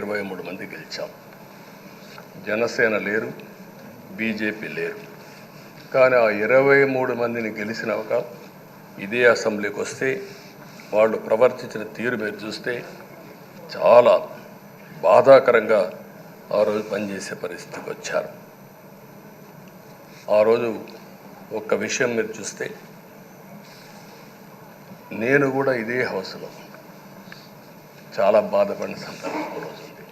23 మంది గెలిచాం. జనసేన లేరు, బీజేపీ లేరు. కానీ ఆ 23 మందిని గెలిచినాక ఇదే అసెంబ్లీకి వస్తే వాళ్ళు ప్రవర్తించిన తీరు మీరు చూస్తే చాలా బాధాకరంగా ఆ రోజు పనిచేసే పరిస్థితికి వచ్చారు. ఆ రోజు ఒక్క విషయం మీరు చూస్తే, నేను కూడా ఇదే హౌస్లో చాలా బాధపడిన సందర్భం రోజు ఉంది.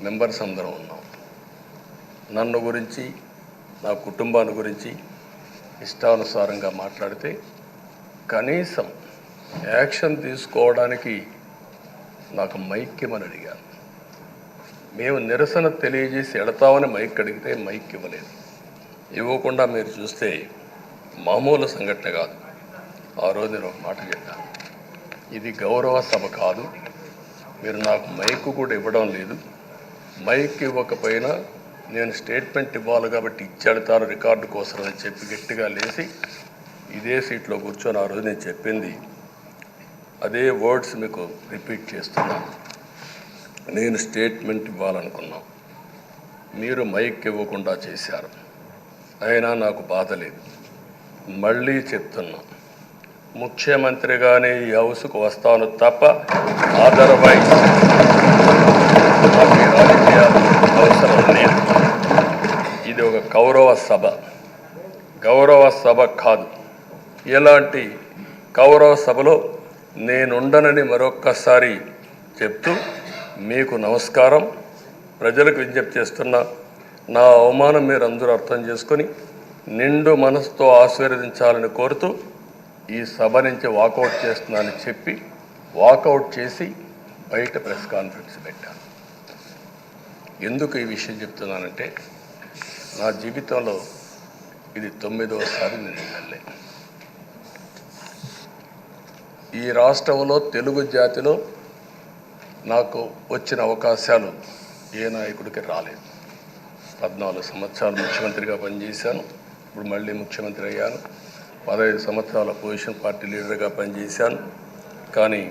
మెంబర్స్ అందరం ఉన్నాం. నన్ను గురించి, నా కుటుంబాన్ని గురించి ఇష్టానుసారంగా మాట్లాడితే కనీసం యాక్షన్ తీసుకోవడానికి నాకు మైక్ ఇవ్వమని అడిగాను. మేము నిరసన తెలియజేసి ఎడతామని మైక్ అడిగితే మైక్ ఇవ్వలేదు. ఇవ్వకుండా మీరు చూస్తే మామూలు సంఘటన కాదు. ఆ రోజు నేను ఒక మాట చెప్పాను, ఇది గౌరవ సభ కాదు, మీరు నాకు మైక్ కూడా ఇవ్వడం లేదు. మైక్ ఇవ్వకపోయినా నేను స్టేట్మెంట్ ఇవ్వాలి కాబట్టి ఇచ్చేడతాను రికార్డు కోసం అని చెప్పి గట్టిగా లేచి ఇదే సీట్లో కూర్చొని ఆ రోజు నేను చెప్పింది అదే వర్డ్స్ మీకు రిపీట్ చేస్తున్నాను. నేను స్టేట్మెంట్ ఇవ్వాలనుకున్నాం, మీరు మైక్ ఇవ్వకుండా చేశారు. అయినా నాకు బాధ లేదు. మళ్ళీ చెప్తున్నా, ముఖ్యమంత్రిగానే ఈ హౌస్కు వస్తాను తప్ప అదర్వైజ్ రాజకీయాలు అవసరం లేదు. ఇది ఒక గౌరవ సభ కాదు. ఇలాంటి గౌరవ సభలో నేనుండనని మరొక్కసారి చెప్తూ మీకు నమస్కారం. ప్రజలకు విజ్ఞప్తి చేస్తున్నా, నా అవమానం మీరు అందరూ అర్థం చేసుకొని నిండు మనసుతో ఆశీర్వదించాలని కోరుతూ ఈ సభ నుంచి వాకౌట్ చేస్తున్నానని చెప్పి వాకౌట్ చేసి బయట ప్రెస్ కాన్ఫరెన్స్ పెట్టాను. ఎందుకు ఈ విషయం చెప్తున్నానంటే, నా జీవితంలో ఇది 9వసారి నేను ఎమ్మెల్యే. ఈ రాష్ట్రంలో తెలుగు జాతిలో నాకు వచ్చిన అవకాశాలు ఏ నాయకుడికి రాలేదు. 14 సంవత్సరాలు ముఖ్యమంత్రిగా పనిచేశాను. ఇప్పుడు మళ్ళీ ముఖ్యమంత్రి అయ్యాను. 15 సంవత్సరాల పొజిషన్ పార్టీ లీడర్గా పనిచేశాను. కానీ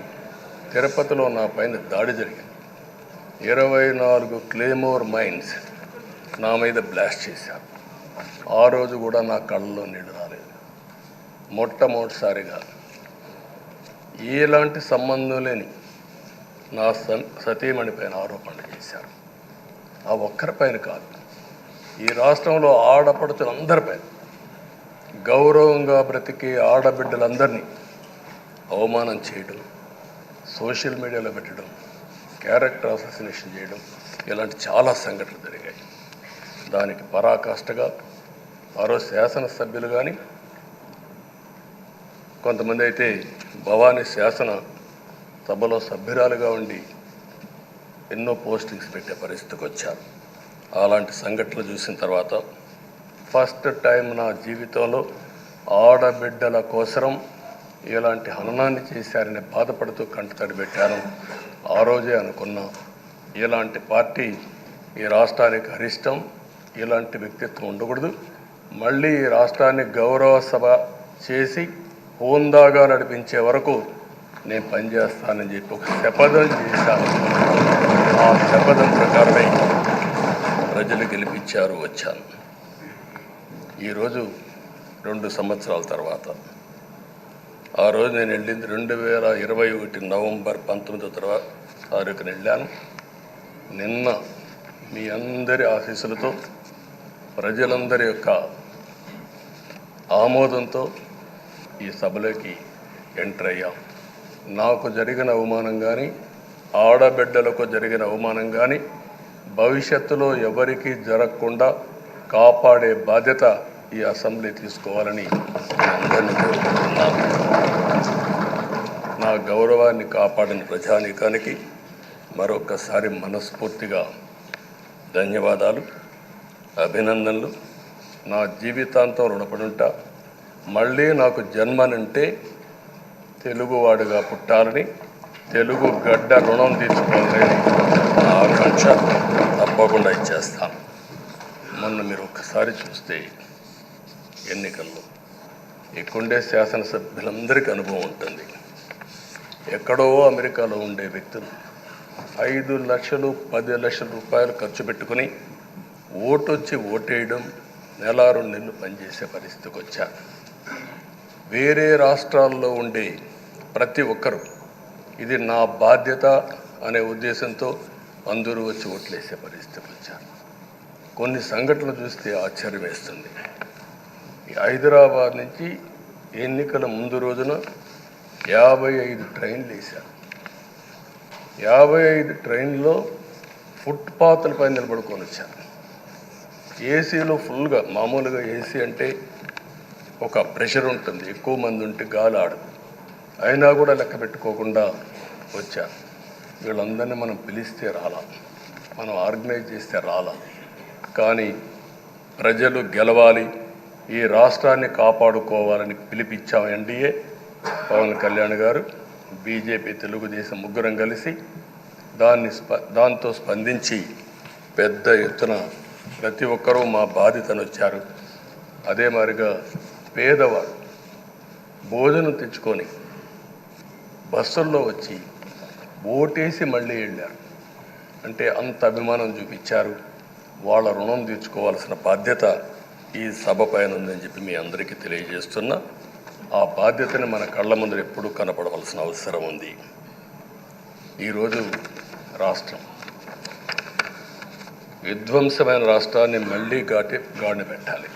తిరుపతిలో నా పైన దాడి జరిగింది. 24 క్లేమోర్ మైన్స్ నా మీద బ్లాస్ట్ చేశారు. ఆ రోజు కూడా నా కళ్ళలో నీళ్ళు రాలేదు. మొట్టమొదటిసారిగా ఎలాంటి సంబంధం లేని నా సతీమణి పైన ఆరోపణలు చేశారు. ఆ ఒక్కరిపైన కాదు, ఈ రాష్ట్రంలో ఆడపడుచులందరిపైన, గౌరవంగా బ్రతికే ఆడబిడ్డలందరినీ అవమానం చేయడం, సోషల్ మీడియాలో పెట్టడం, క్యారెక్టర్ అసాసినేషన్ చేయడం, ఇలాంటి చాలా సంఘటనలు జరిగాయి. దానికి పరాకాష్ఠగా ఆ రోజు శాసనసభ్యులు కానీ, కొంతమంది అయితే భవానీ శాసన సభలో సభ్యురాలుగా ఉండి ఎన్నో పోస్టింగ్స్ పెట్టే పరిస్థితికి వచ్చారు. అలాంటి సంఘటనలు చూసిన తర్వాత ఫస్ట్ టైం నా జీవితంలో ఆడబిడ్డల కోసరం ఇలాంటి హననాన్ని చేశారని బాధపడుతూ కంటతడి పెట్టాను. ఆ రోజే అనుకున్నా, ఇలాంటి పార్టీ ఈ రాష్ట్రానికి అరిష్టం, ఇలాంటి వ్యక్తిత్వం ఉండకూడదు. మళ్ళీ ఈ రాష్ట్రాన్ని గౌరవ సభ చేసి హోందాగా నడిపించే వరకు నేను పనిచేస్తానని చెప్పి ఒక శపథం చేశాను. ఆ శపథం ప్రకారమే ప్రజలు గెలిపించారు, వచ్చాను. ఈరోజు 2 సంవత్సరాల తర్వాత, ఆ రోజు నేను వెళ్ళింది 2021 నవంబర్ 19వ తారీఖున వెళ్ళాను. నిన్న మీ అందరి ఆశీస్సులతో, ప్రజలందరి యొక్క ఆమోదంతో ఈ సభలోకి ఎంటర్ అయ్యాం. నాకు జరిగిన అవమానం కానీ, ఆడబిడ్డలకు జరిగిన అవమానం కానీ భవిష్యత్తులో ఎవరికీ జరగకుండా కాపాడే బాధ్యత ఈ అసెంబ్లీ తీసుకోవాలని అందరినీ కోరుకుంటున్నాను. నా గౌరవాన్ని కాపాడిన ప్రజానీకానికి మరొకసారి మనస్ఫూర్తిగా ధన్యవాదాలు, అభినందనలు. నా జీవితాంతం రుణపడి ఉంటా. మళ్ళీ నాకు జన్మనంటే తెలుగువాడుగా పుట్టాలని, తెలుగు గడ్డ రుణం తీర్చుకోవాలని నా ఆకాంక్ష. తప్పకుండా ఇచ్చేస్తాను. మొన్న మీరు ఒక్కసారి చూస్తే ఎన్నికల్లో ఇక్కడుండే శాసనసభ్యులందరికీ అనుభవం ఉంటుంది. ఎక్కడో అమెరికాలో ఉండే వ్యక్తులు 5 లక్షలు 10 లక్షల రూపాయలు ఖర్చు పెట్టుకుని ఓటొచ్చి ఓటేయడం, నెల 2 నెలలు పనిచేసే పరిస్థితికి వచ్చారు. వేరే రాష్ట్రాల్లో ఉండే ప్రతి ఒక్కరూ ఇది నా బాధ్యత అనే ఉద్దేశంతో అందరూ వచ్చి ఓట్లేసే పరిస్థితికి వచ్చారు. కొన్ని సంఘటనలు చూస్తే ఆశ్చర్యం వేస్తుంది. ఈ హైదరాబాద్ నుంచి ఎన్నికల ముందు రోజున 55 ట్రైన్లు వేశారు. 55 ట్రైన్లో ఫుట్పాత్లపై నిలబడుకొని వచ్చారు. ఏసీలో ఫుల్గా, మామూలుగా ఏసీ అంటే ఒక ప్రెషర్ ఉంటుంది, ఎక్కువ మంది ఉంటే గాలి ఆడదు, అయినా కూడా లెక్క పెట్టుకోకుండా వచ్చారు. వీళ్ళందరినీ మనం పిలిస్తే రాలా, మనం ఆర్గనైజ్ చేస్తే రాలా. కానీ ప్రజలు గెలవాలి, ఈ రాష్ట్రాన్ని కాపాడుకోవాలని పిలిపించాం. ఎన్డీఏ, పవన్ కళ్యాణ్ గారు, బీజేపీ, తెలుగుదేశం ముగ్గురం కలిసి దాంతో స్పందించి పెద్ద ఎత్తున ప్రతి ఒక్కరూ మా బాధ్యతను వచ్చారు. అదే మాదిరిగా పేదవాడు భోజనం తెచ్చుకొని బస్సుల్లో వచ్చి ఓటేసి మళ్ళీ వెళ్ళారు. అంటే అంత అభిమానం చూపించారు. వాళ్ళ రుణం తీర్చుకోవాల్సిన బాధ్యత ఈ సభ పైన ఉందని చెప్పి మీ అందరికీ తెలియజేస్తున్నా. ఆ బాధ్యతని మన కళ్ళ ముందు ఎప్పుడూ కనపడవలసిన అవసరం ఉంది. ఈరోజు రాష్ట్రం విధ్వంసమైన రాష్ట్రాన్ని మళ్ళీ గాడిన పెట్టాలి.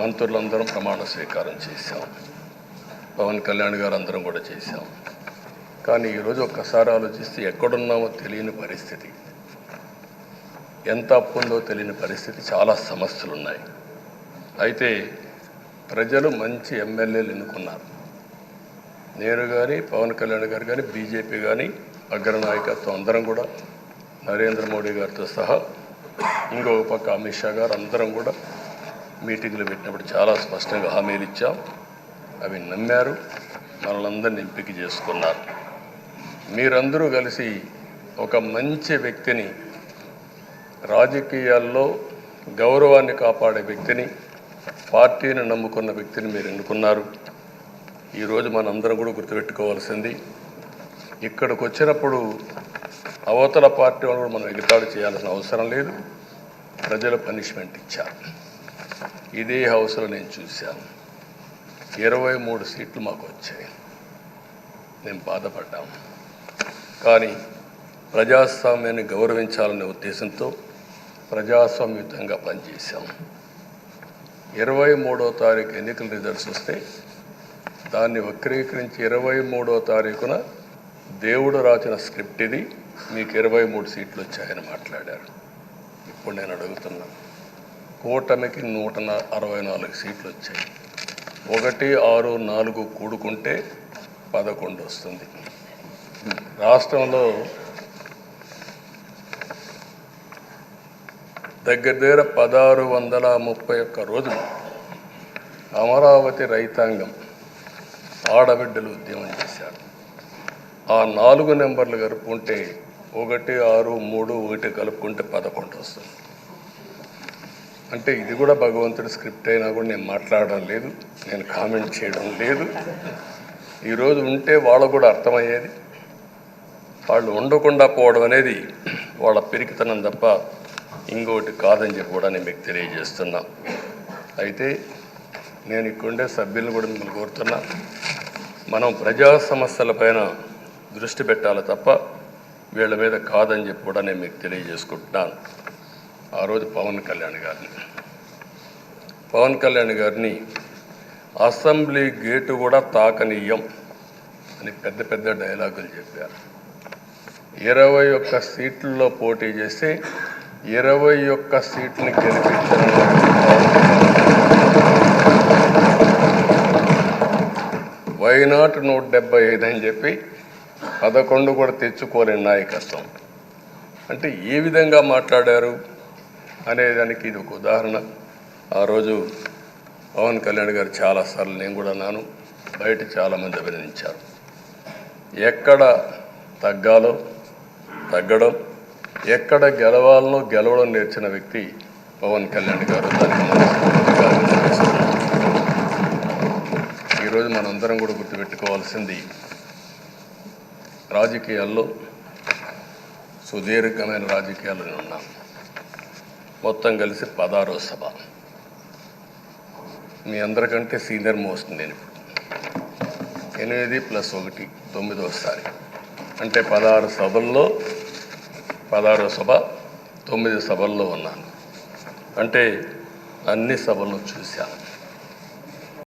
మంత్రులందరం ప్రమాణ స్వీకారం చేశాం, పవన్ కళ్యాణ్ గారు అందరం కూడా చేశాం. కానీ ఈరోజు ఒక్కసారి ఆలోచిస్తే ఎక్కడున్నామో తెలియని పరిస్థితి, ఎంత అప్పు ఉందో తెలియని పరిస్థితి, చాలా సమస్యలు ఉన్నాయి. అయితే ప్రజలు మంచి ఎమ్మెల్యేలు ఎన్నుకున్నారు. నేను కానీ, పవన్ కళ్యాణ్ గారు కానీ, బీజేపీ కానీ, అగ్రనాయకత్వం అందరం కూడా, నరేంద్ర మోడీ గారితో సహా ఇంకొక పక్క అమిత్ షా గారు అందరం కూడా మీటింగ్లు పెట్టినప్పుడు చాలా స్పష్టంగా హామీలు ఇచ్చాం. అవి నమ్మారు, మనలందరినీ ఎంపిక చేసుకున్నారు. మీరందరూ కలిసి ఒక మంచి వ్యక్తిని, రాజకీయాల్లో గౌరవాన్ని కాపాడే వ్యక్తిని, పార్టీని నమ్ముకున్న వ్యక్తిని మీరు ఎన్నుకున్నారు. ఈరోజు మనందరం కూడా గుర్తుపెట్టుకోవాల్సింది, ఇక్కడికి వచ్చినప్పుడు అవతల పార్టీ వాళ్ళు కూడా మనం ఎగతాళి చేయాల్సిన అవసరం లేదు. ప్రజలు పనిష్మెంట్ ఇచ్చారు. ఇదే హౌస్లో నేను చూశాను, 23 సీట్లు మాకు వచ్చాయి. నేను బాధపడ్డాము. కానీ ప్రజాస్వామ్యాన్ని గౌరవించాలనే ఉద్దేశంతో ప్రజాస్వామ్యుతంగా పనిచేశాం. 23వ తారీఖు ఎన్నికల రిజల్ట్స్ వస్తే దాన్ని వక్రీకరించి 23వ తారీఖున దేవుడు రాసిన స్క్రిప్ట్ ఇది, మీకు 23 సీట్లు వచ్చాయని మాట్లాడారు. ఇప్పుడు నేను అడుగుతున్నా, కూటమికి 164 సీట్లు వచ్చాయి. 1, 6, 4 కూడుకుంటే 11 వస్తుంది. రాష్ట్రంలో దగ్గర 1631 రోజులు అమరావతి రైతాంగం ఆడబిడ్డలు ఉద్యమం చేశారు. ఆ 4 నెంబర్లు కలుపుకుంటే 1, 6, 3, 1 కలుపుకుంటే 11 వస్తుంది. అంటే ఇది కూడా భగవంతుడి స్క్రిప్ట్ అయినా కూడా నేను మాట్లాడడం లేదు, నేను కామెంట్ చేయడం లేదు. ఈరోజు ఉంటే వాళ్ళకు కూడా అర్థమయ్యేది. వాళ్ళు ఉండకుండా పోవడం అనేది వాళ్ళ పిరికితనం తప్ప ఇంకోటి కాదని చెప్పి కూడా నేను మీకు తెలియజేస్తున్నా. అయితే నేను ఇక్కడుండే సభ్యులను కూడా మిమ్మల్ని కోరుతున్నా, మనం ప్రజా సమస్యలపైన దృష్టి పెట్టాలి తప్ప వీళ్ళ మీద కాదని చెప్పి కూడా నేను మీకు తెలియజేసుకుంటున్నాను. ఆ రోజు పవన్ కళ్యాణ్ గారిని అసెంబ్లీ గేటు కూడా తాకనీయం అని పెద్ద పెద్ద డైలాగులు చెప్పారు. 21 సీట్లలో పోటీ చేస్తే 21 సీట్ని గెలిపించారు. వైనాట్ 175 అని చెప్పి 11 కూడా తెచ్చుకోలేని నాయకత్వం. అంటే ఏ విధంగా మాట్లాడారు అనేదానికి ఇది ఒక ఉదాహరణ. ఆ రోజు పవన్ కళ్యాణ్ గారు చాలాసార్లు, నేను కూడా అన్నాను, బయట చాలామంది అభినందించారు. ఎక్కడ తగ్గాలో తగ్గడం, ఎక్కడ గెలవాలనో గెలవడం నేర్చిన వ్యక్తి పవన్ కళ్యాణ్ గారు. ఈరోజు మనందరం కూడా గుర్తుపెట్టుకోవాల్సింది, రాజకీయాల్లో సుదీర్ఘమైన రాజకీయాల్లో నేను ఉన్నాను. మొత్తం కలిసి 16వ సభ. మీ అందరికంటే సీనియర్ మోస్ట్ నేను. 8 + 1 9వసారి. అంటే 16 సభల్లో 16వ సభ 9 సభల్లో ఉన్నాను. అంటే అన్ని సభలను చూశాను.